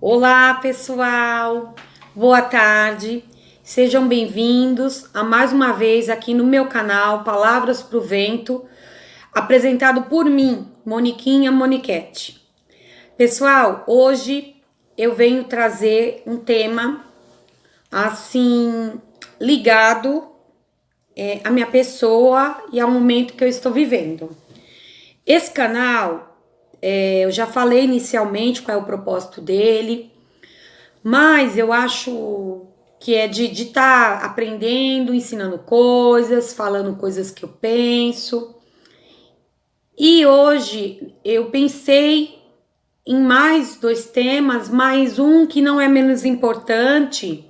Olá, pessoal. Boa tarde. Sejam bem-vindos a mais uma vez aqui no meu canal Palavras pro Vento, apresentado por mim, Moniquinha Moniquete. Pessoal, hoje eu venho trazer um tema assim ligado à minha pessoa e ao momento que eu estou vivendo. Esse canal, eu já falei inicialmente qual é o propósito dele, mas eu acho que é de estar aprendendo, ensinando coisas, falando coisas que eu penso. E hoje eu pensei em mais dois temas, mais um que não é menos importante,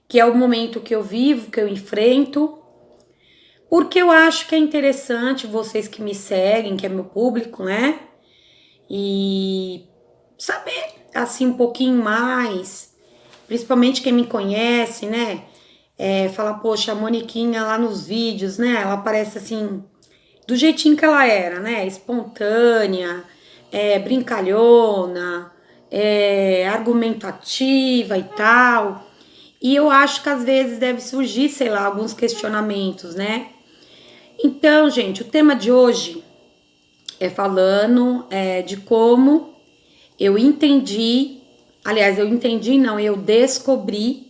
que é o momento que eu vivo, que eu enfrento, porque eu acho que é interessante vocês que me seguem, que é meu público, né? E saber assim um pouquinho mais, principalmente quem me conhece, né? Falar, poxa, a Moniquinha lá nos vídeos, né? Ela parece assim, do jeitinho que ela era, né? Espontânea, brincalhona, argumentativa e tal. E eu acho que às vezes deve surgir, sei lá, alguns questionamentos, né? Então, gente, o tema de hoje é falando de como eu entendi, aliás, eu entendi não, eu descobri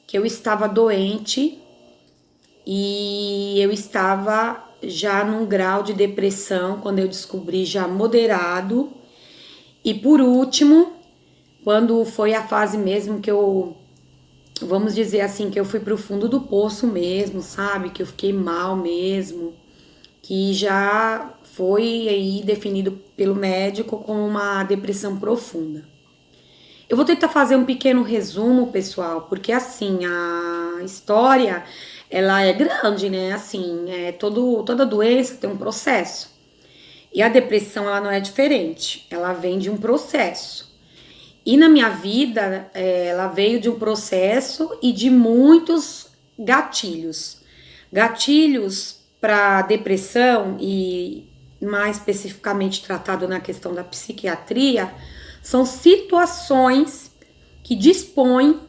que eu estava doente e eu estava já num grau de depressão, quando eu descobri já moderado. E por último, quando foi a fase mesmo que eu, vamos dizer assim, que eu fui pro fundo do poço mesmo, sabe? Que eu fiquei mal mesmo, que já foi aí definido pelo médico como uma depressão profunda. Eu vou tentar fazer um pequeno resumo, pessoal, porque assim, a história, ela é grande, né? Assim, toda doença tem um processo. E a depressão, ela não é diferente. Ela vem de um processo. E na minha vida, ela veio de um processo e de muitos gatilhos. Gatilhos para depressão e mais especificamente tratado na questão da psiquiatria, são situações que dispõem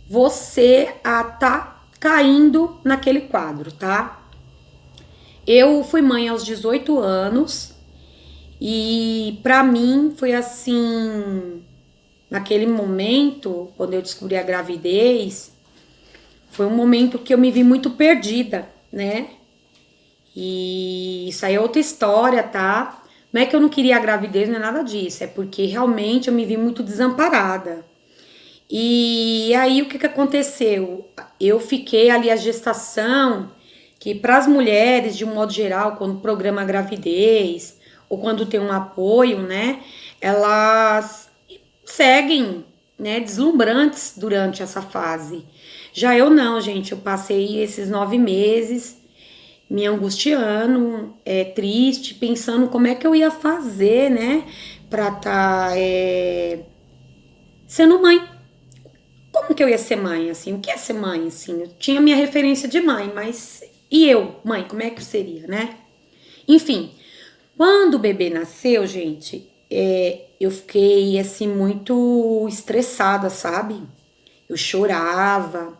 você a tá caindo naquele quadro, tá? Eu fui mãe aos 18 anos e pra mim foi assim, naquele momento, quando eu descobri a gravidez, foi um momento que eu me vi muito perdida, né? E isso aí é outra história, tá? Não é que eu não queria a gravidez, não é nada disso. É porque realmente eu me vi muito desamparada. E aí o que que aconteceu? Eu fiquei ali a gestação, que para as mulheres, de um modo geral, quando programa a gravidez, ou quando tem um apoio, né? Elas seguem, né, deslumbrantes durante essa fase. Já eu não, gente, eu passei esses 9 meses me angustiando, triste, pensando como é que eu ia fazer, né, pra sendo mãe. Como que eu ia ser mãe, assim? O que é ser mãe, assim? Eu tinha minha referência de mãe, mas e eu, mãe, como é que eu seria, né? Enfim, quando o bebê nasceu, gente, eu fiquei, assim, muito estressada, sabe? Eu chorava,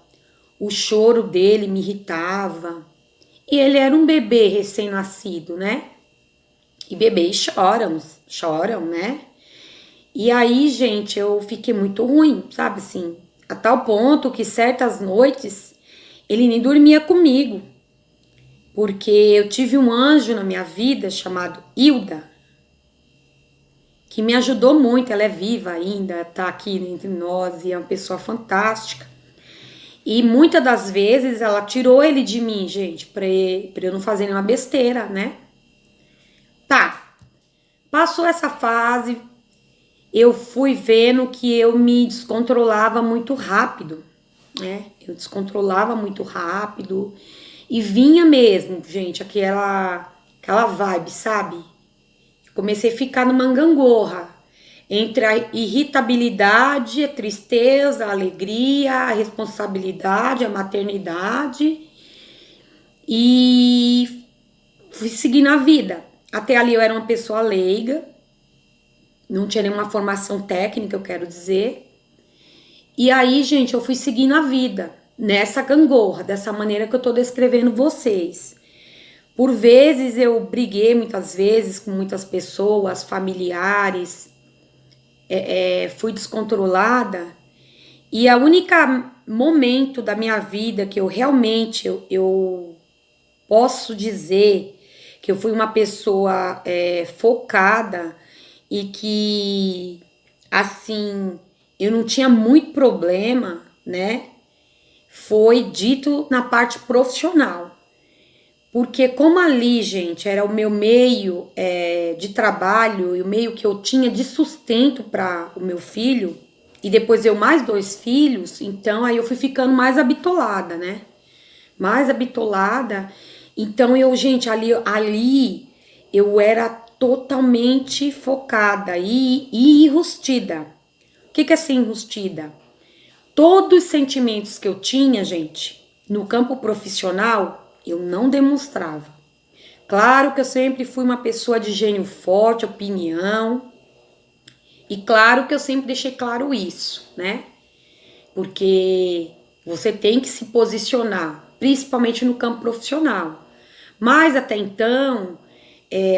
o choro dele me irritava. E ele era um bebê recém-nascido, né? E bebês choram, né? E aí, gente, eu fiquei muito ruim, sabe assim? A tal ponto que certas noites ele nem dormia comigo. Porque eu tive um anjo na minha vida chamado Hilda, que me ajudou muito. Ela é viva ainda, tá aqui entre nós e é uma pessoa fantástica. E muitas das vezes ela tirou ele de mim, gente, pra eu não fazer nenhuma besteira, né? Tá, passou essa fase, eu fui vendo que eu me descontrolava muito rápido, né? Eu descontrolava muito rápido e vinha mesmo, gente, aquela vibe, sabe? Comecei a ficar numa gangorra entre a irritabilidade, a tristeza, a alegria, a responsabilidade, a maternidade e fui seguindo a vida. Até ali eu era uma pessoa leiga, não tinha nenhuma formação técnica, eu quero dizer. E aí, gente, eu fui seguindo a vida nessa gangorra, dessa maneira que eu tô descrevendo vocês. Por vezes eu briguei muitas vezes com muitas pessoas, familiares, fui descontrolada. E a única momento da minha vida que eu realmente eu posso dizer que eu fui uma pessoa focada e que, assim, eu não tinha muito problema, né? Foi dito na parte profissional. Porque como ali, gente, era o meu meio de trabalho e o meio que eu tinha de sustento para o meu filho, e depois eu mais 2 filhos, então aí eu fui ficando mais habitolada, né? Mais habitolada. Então eu, gente, ali eu era totalmente focada e enrustida. O que é ser enrustida? Todos os sentimentos que eu tinha, gente, no campo profissional, eu não demonstrava. Claro que eu sempre fui uma pessoa de gênio forte, opinião, e claro que eu sempre deixei claro isso, né? Porque você tem que se posicionar, principalmente no campo profissional. Mas até então,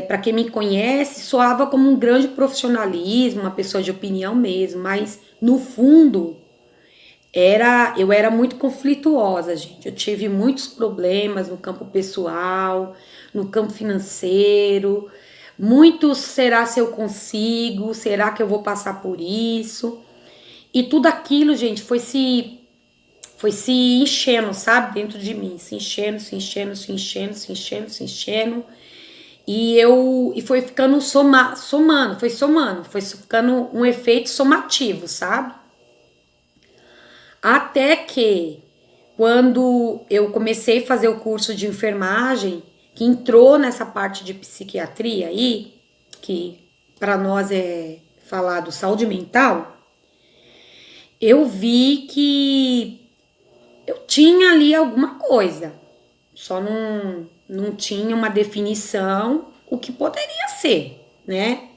para quem me conhece, soava como um grande profissionalismo, uma pessoa de opinião mesmo, mas no fundo eu era muito conflituosa, gente. Eu tive muitos problemas no campo pessoal, no campo financeiro. Muitos, será se eu consigo? Será que eu vou passar por isso? E tudo aquilo, gente, foi se enchendo, sabe? Dentro de mim, se enchendo, se enchendo, se enchendo, se enchendo, se enchendo. E foi ficando somando, foi ficando um efeito somativo, sabe? Até que, quando eu comecei a fazer o curso de enfermagem, que entrou nessa parte de psiquiatria aí, que para nós é falado saúde mental, eu vi que eu tinha ali alguma coisa, só não tinha uma definição o que poderia ser, né?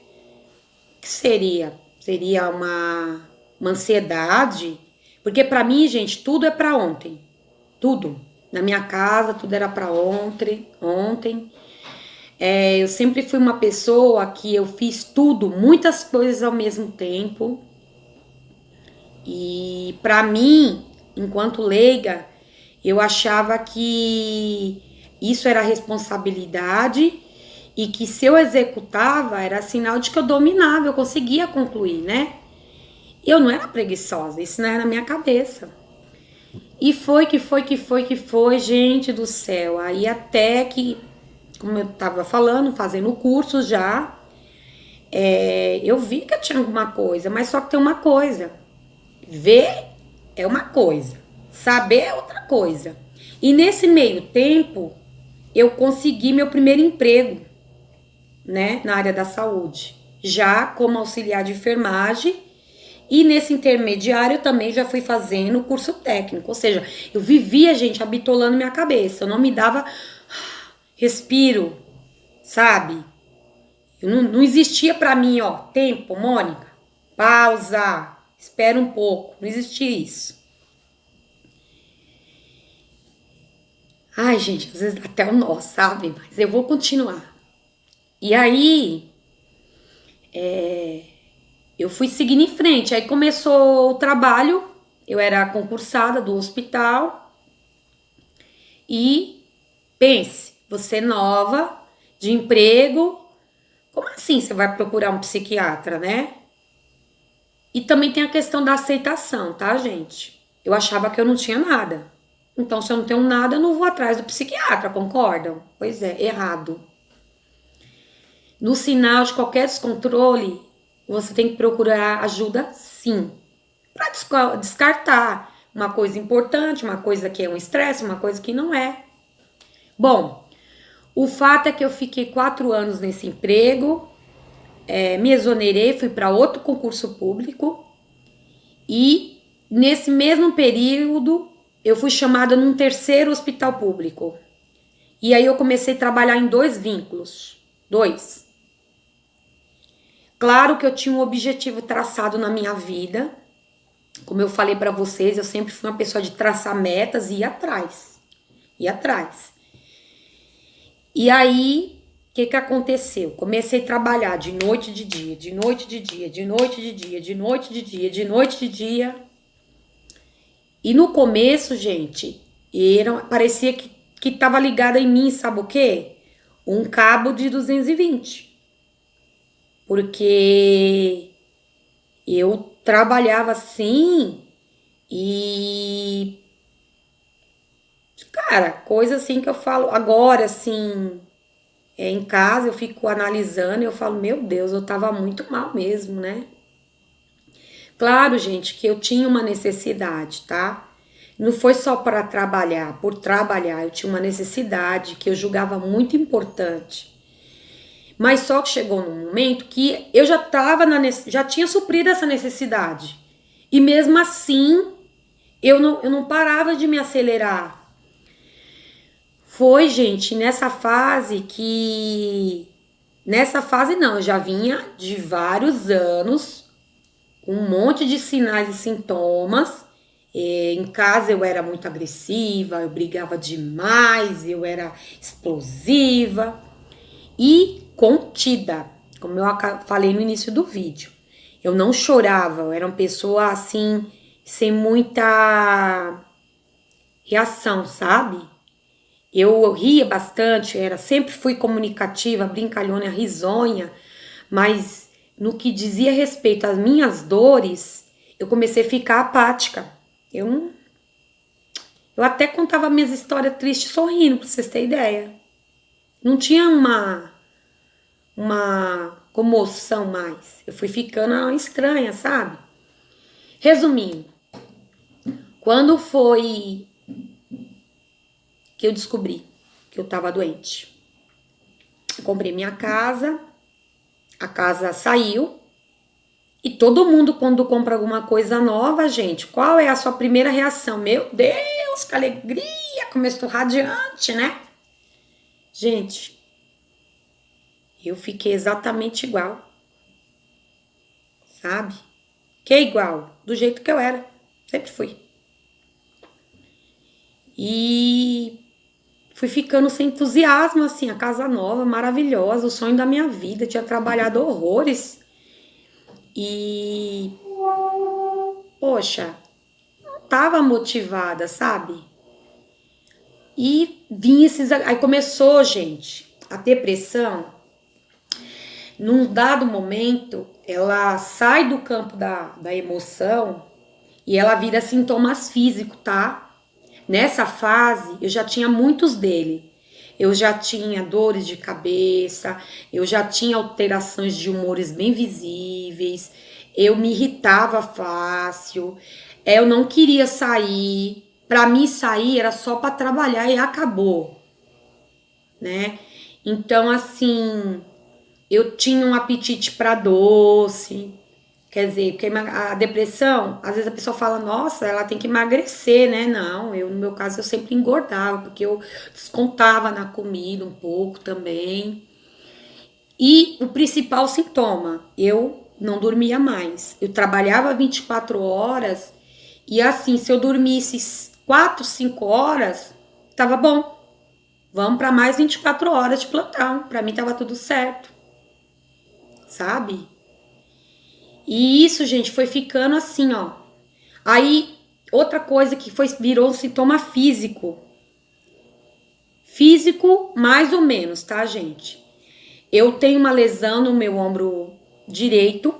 O que seria? Seria uma ansiedade. Porque pra mim, gente, tudo é pra ontem. Tudo. Na minha casa, tudo era pra ontem. Eu sempre fui uma pessoa que eu fiz tudo, muitas coisas ao mesmo tempo. E pra mim, enquanto leiga, eu achava que isso era responsabilidade e que se eu executava era sinal de que eu dominava, eu conseguia concluir, né? Eu não era preguiçosa, isso não era na minha cabeça. E foi, gente do céu. Aí até que, como eu tava falando, fazendo o curso já, eu vi que eu tinha alguma coisa, mas só que tem uma coisa. Ver é uma coisa, saber é outra coisa. E nesse meio tempo, eu consegui meu primeiro emprego, né, na área da saúde, já como auxiliar de enfermagem. E nesse intermediário eu também já fui fazendo o curso técnico, ou seja, eu vivia, gente, habitolando minha cabeça, eu não me dava respiro, sabe? Não existia pra mim, ó, tempo, Mônica, pausa, espera um pouco, não existia isso. Ai, gente, às vezes até o nó, sabe? Mas eu vou continuar. E aí, eu fui seguindo em frente. Aí começou o trabalho, eu era concursada do hospital. E pense, você nova, de emprego, como assim você vai procurar um psiquiatra, né? E também tem a questão da aceitação, tá, gente? Eu achava que eu não tinha nada. Então, se eu não tenho nada, eu não vou atrás do psiquiatra, concordam? Pois é, errado. No sinal de qualquer descontrole, você tem que procurar ajuda, sim, para descartar uma coisa importante, uma coisa que é um estresse, uma coisa que não é. Bom, o fato é que eu fiquei 4 anos nesse emprego, me exonerei, fui para outro concurso público e nesse mesmo período eu fui chamada num terceiro hospital público. E aí eu comecei a trabalhar em 2 vínculos. 2. Claro que eu tinha um objetivo traçado na minha vida, Como eu falei pra vocês, eu sempre fui uma pessoa de traçar metas e ir atrás. Ir atrás. E aí, o que aconteceu? Comecei a trabalhar de noite de dia, de noite de dia, de noite de dia, de noite de dia, de noite de dia. E no começo, gente, parecia que tava ligada em mim, sabe o quê? Um cabo de 220. Porque eu trabalhava assim e, cara, coisa assim que eu falo agora, assim, em casa eu fico analisando e eu falo, meu Deus, eu tava muito mal mesmo, né? Claro, gente, que eu tinha uma necessidade, tá? Não foi só para trabalhar, por trabalhar, eu tinha uma necessidade que eu julgava muito importante. Mas só que chegou num momento que eu já tinha suprido essa necessidade. E mesmo assim, eu não parava de me acelerar. Foi, gente, nessa fase que. Nessa fase não, eu já vinha de vários anos, com um monte de sinais e sintomas. Em casa eu era muito agressiva, eu brigava demais, eu era explosiva e contida, como eu falei no início do vídeo. Eu não chorava, eu era uma pessoa assim, sem muita reação, sabe? Eu ria bastante, sempre fui comunicativa, brincalhona, risonha, mas no que dizia respeito às minhas dores, eu comecei a ficar apática. Eu até contava minhas histórias tristes sorrindo, pra vocês terem ideia. Não tinha uma comoção mais. Eu fui ficando estranha, sabe? Resumindo, quando foi que eu descobri que eu tava doente? Eu comprei minha casa, a casa saiu, e todo mundo quando compra alguma coisa nova, gente, qual é a sua primeira reação? Meu Deus, que alegria, como eu estou radiante, né? Gente, eu fiquei exatamente igual, sabe? Que é igual, do jeito que eu era, sempre fui. E fui ficando sem entusiasmo, assim, a casa nova, maravilhosa, o sonho da minha vida, tinha trabalhado horrores. E, poxa, não tava motivada, sabe? E vinha esses. Aí começou, gente, a depressão. Num dado momento, ela sai do campo da emoção e ela vira sintomas físicos, tá? Nessa fase, eu já tinha muitos dele. Eu já tinha dores de cabeça, eu já tinha alterações de humores bem visíveis, eu me irritava fácil, eu não queria sair. Para mim, sair era só para trabalhar e acabou, né? Então, assim, eu tinha um apetite para doce. Quer dizer, porque a depressão, às vezes a pessoa fala, nossa, ela tem que emagrecer, né? Não, no meu caso, eu sempre engordava, porque eu descontava na comida um pouco também. E o principal sintoma, eu não dormia mais. Eu trabalhava 24 horas e assim, se eu dormisse 4, 5 horas, tava bom. Vamos para mais 24 horas de plantão. Para mim tava tudo certo. Sabe? E isso, gente, foi ficando assim, ó. Aí, outra coisa que virou um sintoma físico. Físico, mais ou menos, tá, gente? Eu tenho uma lesão no meu ombro direito,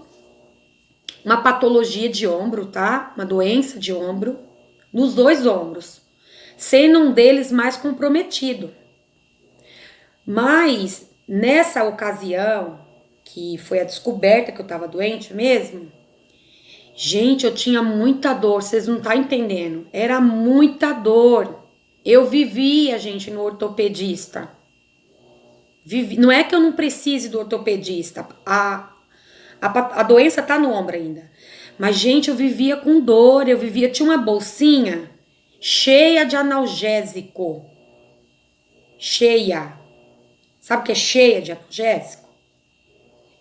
uma patologia de ombro, tá? Uma doença de ombro, nos dois ombros, sendo um deles mais comprometido. Mas, nessa ocasião, que foi a descoberta que eu tava doente mesmo, gente, eu tinha muita dor, vocês não estão entendendo. Era muita dor. Eu vivia, gente, no ortopedista. Não é que eu não precise do ortopedista. A doença tá no ombro ainda. Mas, gente, eu vivia com dor, tinha uma bolsinha cheia de analgésico. Cheia. Sabe o que é cheia de analgésico?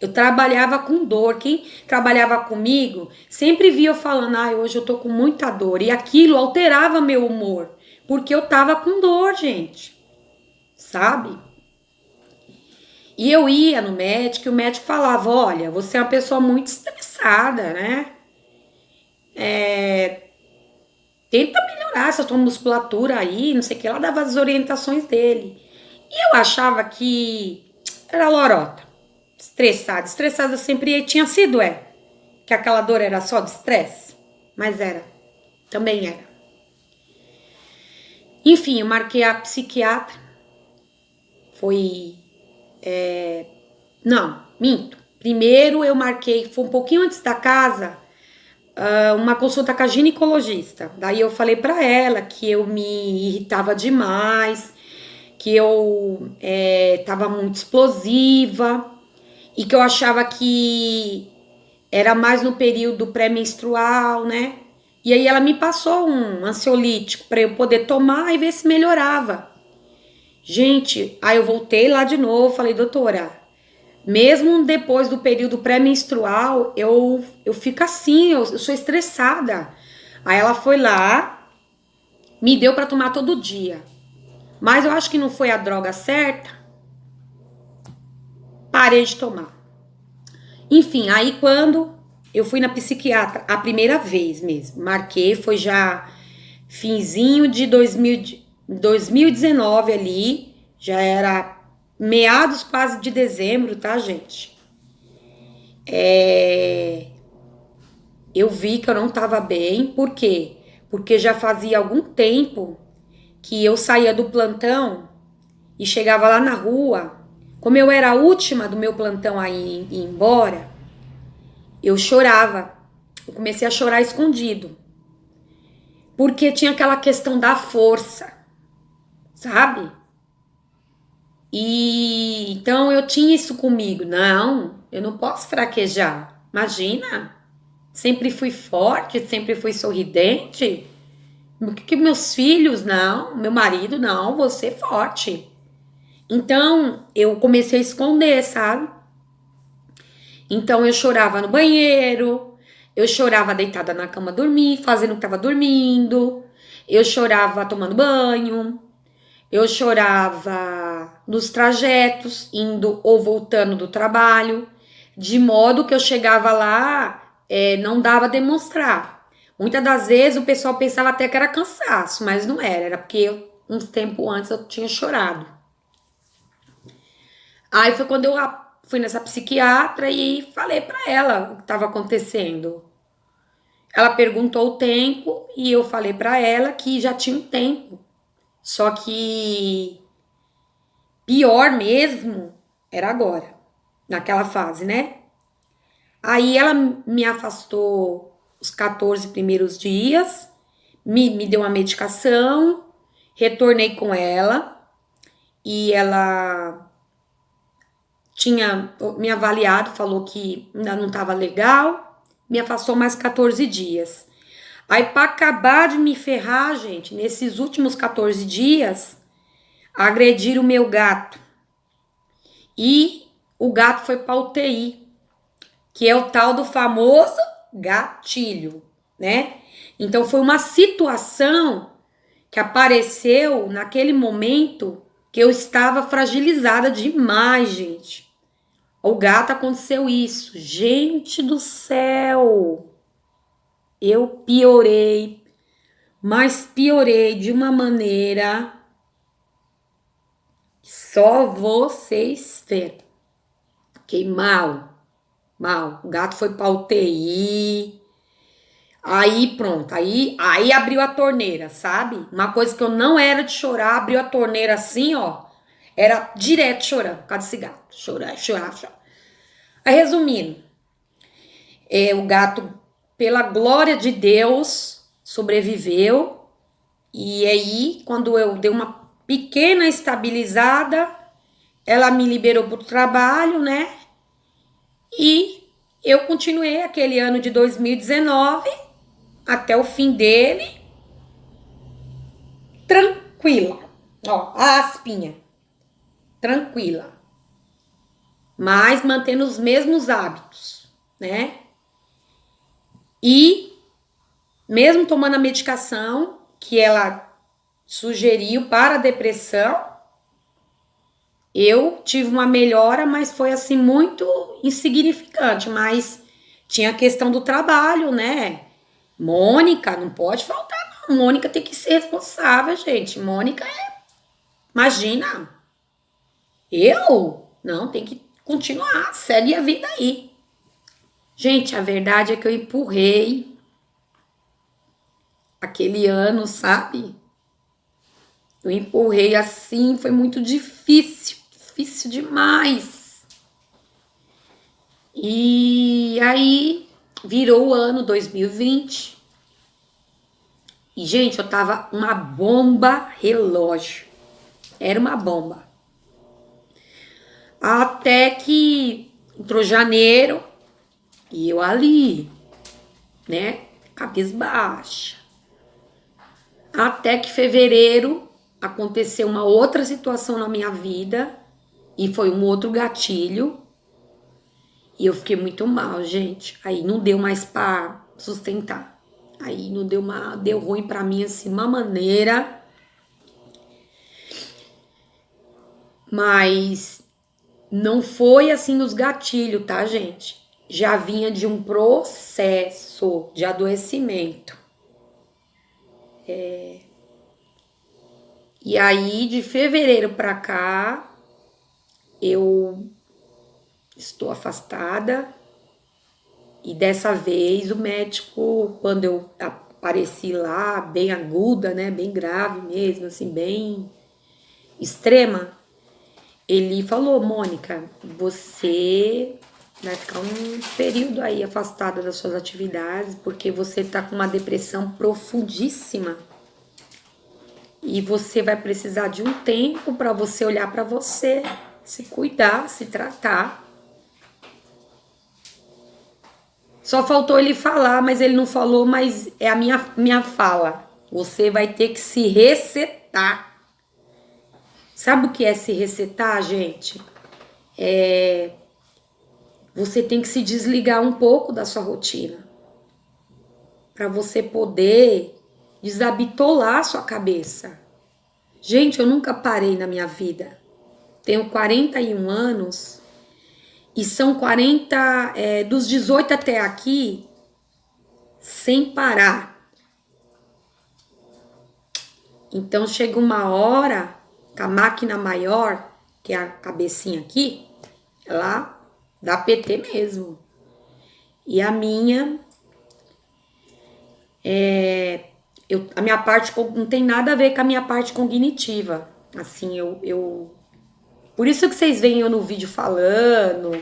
Eu trabalhava com dor. Quem trabalhava comigo sempre via eu falando, ai, hoje eu tô com muita dor. E aquilo alterava meu humor, porque eu tava com dor, gente. Sabe? E eu ia no médico e o médico falava, olha, você é uma pessoa muito estressada, né? Tenta melhorar essa tua musculatura aí, não sei o que. Ela dava as orientações dele. E eu achava que era lorota. Estressada. Estressada sempre tinha sido, que aquela dor era só de estresse. Mas era. Também era. Enfim, eu marquei a psiquiatra. Foi. Não, minto. Primeiro eu marquei, foi um pouquinho antes da casa, uma consulta com a ginecologista. Daí eu falei pra ela que eu me irritava demais, que eu tava muito explosiva e que eu achava que era mais no período pré-menstrual, né? E aí ela me passou um ansiolítico pra eu poder tomar e ver se melhorava. Gente, aí eu voltei lá de novo, falei, doutora, mesmo depois do período pré-menstrual, eu fico assim, eu sou estressada. Aí ela foi lá, me deu pra tomar todo dia. Mas eu acho que não foi a droga certa, parei de tomar. Enfim, aí quando eu fui na psiquiatra, a primeira vez mesmo, marquei, foi já finzinho de 2019 ali, já era meados quase de dezembro, tá, gente? Eu vi que eu não tava bem, por quê? Porque já fazia algum tempo que eu saía do plantão e chegava lá na rua. Como eu era a última do meu plantão a ir embora, eu chorava. Eu comecei a chorar escondido. Porque tinha aquela questão da força, sabe? E então eu tinha isso comigo. Não, eu não posso fraquejar. Imagina, sempre fui forte, sempre fui sorridente. Que meus filhos, não, meu marido, não, você é forte. Então eu comecei a esconder, sabe? Então eu chorava no banheiro, eu chorava deitada na cama dormir, fazendo o que tava dormindo, eu chorava tomando banho, eu chorava nos trajetos, indo ou voltando do trabalho, de modo que eu chegava lá, não dava a demonstrar. Muitas das vezes o pessoal pensava até que era cansaço, mas não era, era porque uns tempo antes eu tinha chorado. Aí foi quando eu fui nessa psiquiatra e falei pra ela o que estava acontecendo. Ela perguntou o tempo e eu falei pra ela que já tinha um tempo. Só que pior mesmo era agora, naquela fase, né? Aí ela me afastou os 14 primeiros dias, me deu uma medicação, retornei com ela e ela tinha me avaliado, falou que ainda não estava legal, me afastou mais 14 dias. Aí, para acabar de me ferrar, gente, nesses últimos 14 dias, agrediram o meu gato. E o gato foi para UTI, que é o tal do famoso gatilho, né? Então foi uma situação que apareceu naquele momento que eu estava fragilizada demais, gente. O gato aconteceu isso. Gente do céu! Eu piorei, mas piorei de uma maneira que só vocês verem. Fiquei mal. O gato foi pra UTI. Aí pronto, aí abriu a torneira, sabe? Uma coisa que eu não era de chorar, abriu a torneira assim, ó. Era direto chorando por causa desse gato. Chorar. Aí resumindo, o gato, pela glória de Deus, sobreviveu. E aí, quando eu dei uma pequena estabilizada, ela me liberou pro trabalho, né? E eu continuei aquele ano de 2019 até o fim dele, tranquila. Ó, a aspinha, tranquila. mas mantendo os mesmos hábitos, né? E mesmo tomando a medicação que ela sugeriu para a depressão, eu tive uma melhora, mas foi assim muito insignificante. Mas tinha a questão do trabalho, né? Mônica, não pode faltar, não. Mônica tem que ser responsável, gente. Mônica imagina, eu? Não, tem que continuar, segue a vida aí. Gente, a verdade é que eu empurrei aquele ano, sabe? Eu empurrei assim, foi muito difícil, difícil demais. E aí virou o ano 2020. E, gente, eu tava uma bomba relógio. Era uma bomba. Até que entrou janeiro e eu ali, né? Cabisbaixa. Até que fevereiro aconteceu uma outra situação na minha vida e foi um outro gatilho. E eu fiquei muito mal, gente. Aí não deu mais pra sustentar. Aí não deu ruim pra mim assim, uma maneira. Mas não foi assim nos gatilhos, tá, gente? Já vinha de um processo de adoecimento. E aí, de fevereiro pra cá, eu estou afastada. E dessa vez, o médico, quando eu apareci lá, bem aguda, né? Bem grave mesmo, assim, bem extrema, ele falou: Mônica, você vai ficar um período aí afastada das suas atividades, porque você tá com uma depressão profundíssima. E você vai precisar de um tempo para você olhar para você, se cuidar, se tratar. Só faltou ele falar, mas ele não falou, mas é a minha fala. Você vai ter que se resetar. Sabe o que é se resetar, gente? Você tem que se desligar um pouco da sua rotina. Para você poder desabitolar a sua cabeça. Gente, eu nunca parei na minha vida. Tenho 41 anos e são 40, dos 18 até aqui, sem parar. Então chega uma hora que a máquina maior, que é a cabecinha aqui, ela dá PT mesmo. E a minha, a minha parte não tem nada a ver com a minha parte cognitiva. Assim, por isso que vocês veem eu no vídeo falando,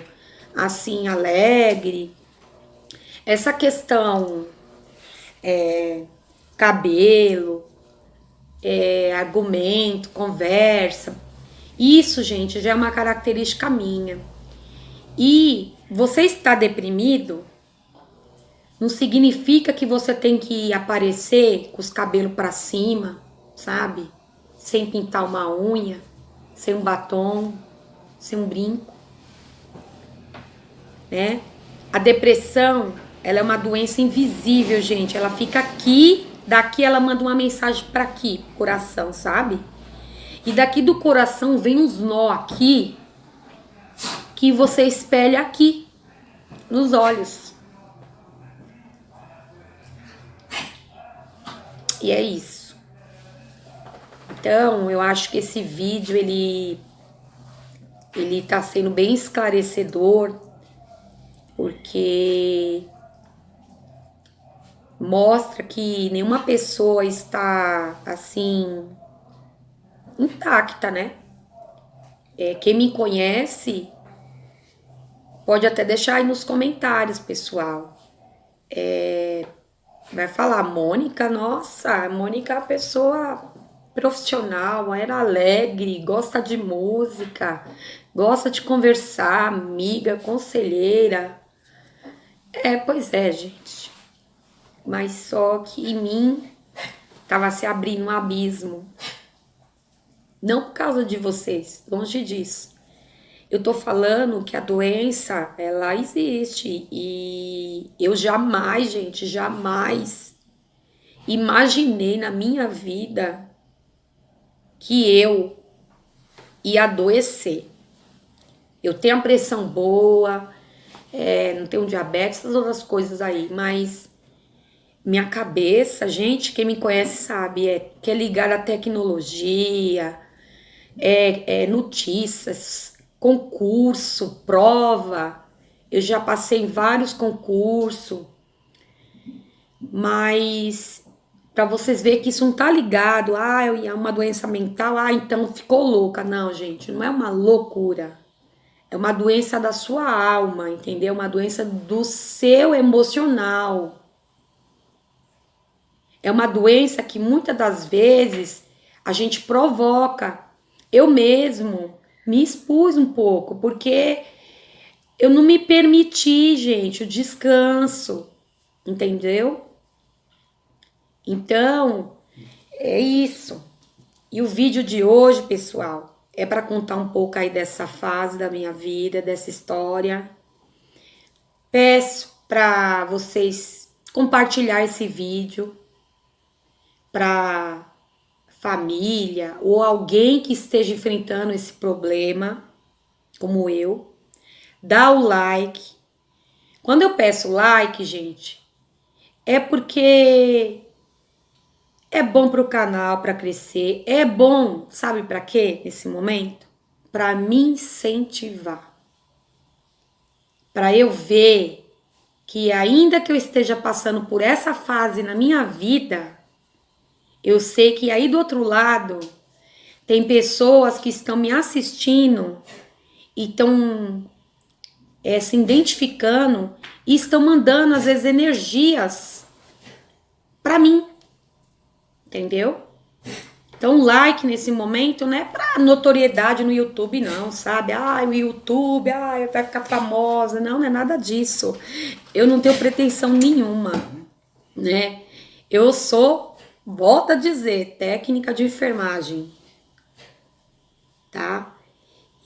assim, alegre. Essa questão, cabelo, argumento, conversa, isso, gente, já é uma característica minha. E você está deprimido, não significa que você tem que aparecer com os cabelos pra cima, sabe? Sem pintar uma unha, sem um batom, sem um brinco, né? A depressão, ela é uma doença invisível, gente. Ela fica aqui, daqui ela manda uma mensagem pra aqui, pro coração, sabe? E daqui do coração vem uns nó aqui, que você espelha aqui, nos olhos. E é isso. Então, eu acho que esse vídeo, ele tá sendo bem esclarecedor, porque mostra que nenhuma pessoa está, assim, intacta, né? Quem me conhece pode até deixar aí nos comentários, pessoal. Vai falar, Mônica, nossa, a Mônica é uma pessoa profissional, era alegre, gosta de música, gosta de conversar, amiga, conselheira. Pois é, gente. Mas só que em mim tava se abrindo um abismo. Não por causa de vocês, longe disso. Eu tô falando que a doença, ela existe. E eu jamais, gente, jamais imaginei na minha vida que eu ia adoecer. Eu tenho a pressão boa, não tenho diabetes, essas outras coisas aí, mas minha cabeça, gente, quem me conhece sabe, que é ligada à tecnologia, notícias, concurso, prova. Eu já passei em vários concursos, mas para vocês verem que isso não tá ligado, é uma doença mental, então ficou louca. Não, gente, não é uma loucura. É uma doença da sua alma, entendeu? Uma doença do seu emocional. É uma doença que muitas das vezes a gente provoca. Eu mesmo me expus um pouco, porque eu não me permiti, gente, o descanso, entendeu? Então, é isso. E o vídeo de hoje, pessoal, é para contar um pouco aí dessa fase da minha vida, dessa história. Peço para vocês compartilhar esse vídeo para família ou alguém que esteja enfrentando esse problema, como eu. Dá o like. Quando eu peço like, gente, é porque é bom para o canal, para crescer. É bom, sabe para quê? Nesse momento, para me incentivar, para eu ver que ainda que eu esteja passando por essa fase na minha vida, eu sei que aí do outro lado tem pessoas que estão me assistindo e estão se identificando e estão mandando às vezes energias para mim, entendeu? Então, like nesse momento não é pra notoriedade no YouTube, não, sabe? O YouTube, vai ficar famosa. Não, não é nada disso. Eu não tenho pretensão nenhuma, né? Eu sou, volto a dizer, técnica de enfermagem, tá?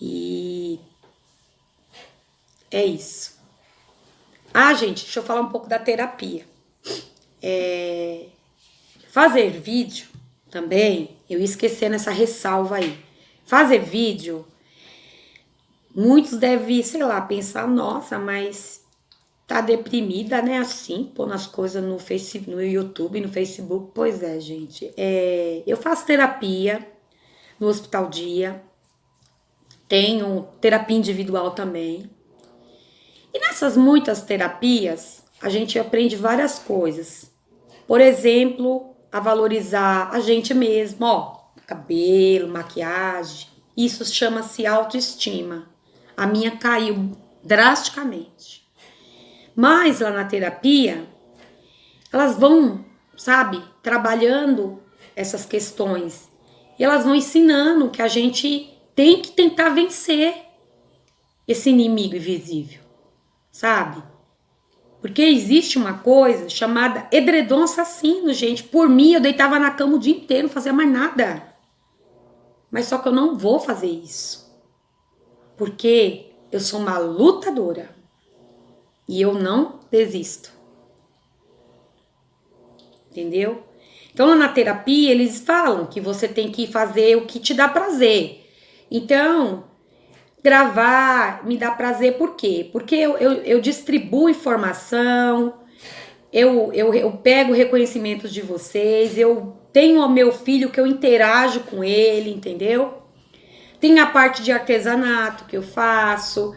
E é isso. Gente, deixa eu falar um pouco da terapia. Fazer vídeo também, eu ia esquecer nessa ressalva aí. Fazer vídeo, muitos devem, sei lá, pensar, nossa, mas tá deprimida, né? Assim, pondo as coisas no Facebook, no YouTube, no Facebook. Pois é, gente. Eu faço terapia no Hospital Dia, tenho terapia individual também. E nessas muitas terapias, a gente aprende várias coisas. Por exemplo, a valorizar a gente mesmo, cabelo, maquiagem. Isso chama-se autoestima. A minha caiu drasticamente. Mas lá na terapia, elas vão, sabe, trabalhando essas questões. E elas vão ensinando que a gente tem que tentar vencer esse inimigo invisível, sabe? Porque existe uma coisa chamada edredom assassino, gente. Por mim, eu deitava na cama o dia inteiro, não fazia mais nada. Mas só que eu não vou fazer isso. Porque eu sou uma lutadora. E eu não desisto. Entendeu? Então, lá na terapia, eles falam que você tem que fazer o que te dá prazer. Então, gravar me dá prazer por quê? Porque eu distribuo informação, eu pego reconhecimentos de vocês, eu tenho o meu filho que eu interajo com ele, entendeu? Tem a parte de artesanato que eu faço,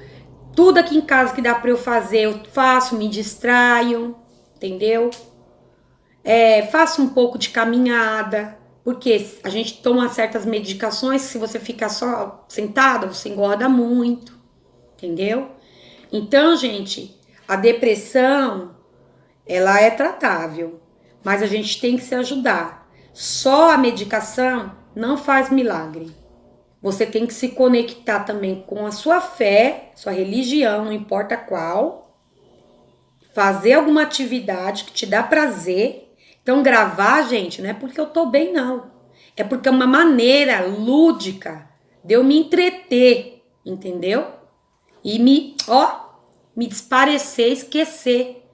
tudo aqui em casa que dá pra eu fazer, eu faço, me distraio, entendeu? Faço um pouco de caminhada, porque a gente toma certas medicações, se você ficar só sentada, você engorda muito, entendeu? Então, gente, a depressão, ela é tratável, mas a gente tem que se ajudar. Só a medicação não faz milagre. Você tem que se conectar também com a sua fé, sua religião, não importa qual. Fazer alguma atividade que te dá prazer. Então, gravar, gente, não é porque eu tô bem, não. É porque é uma maneira lúdica de eu me entreter, entendeu? E me desparecer, esquecer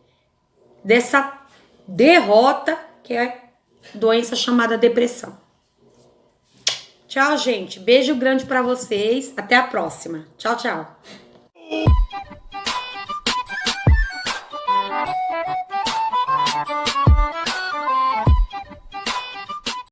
dessa derrota que é doença chamada depressão. Tchau, gente. Beijo grande pra vocês. Até a próxima. Tchau, tchau.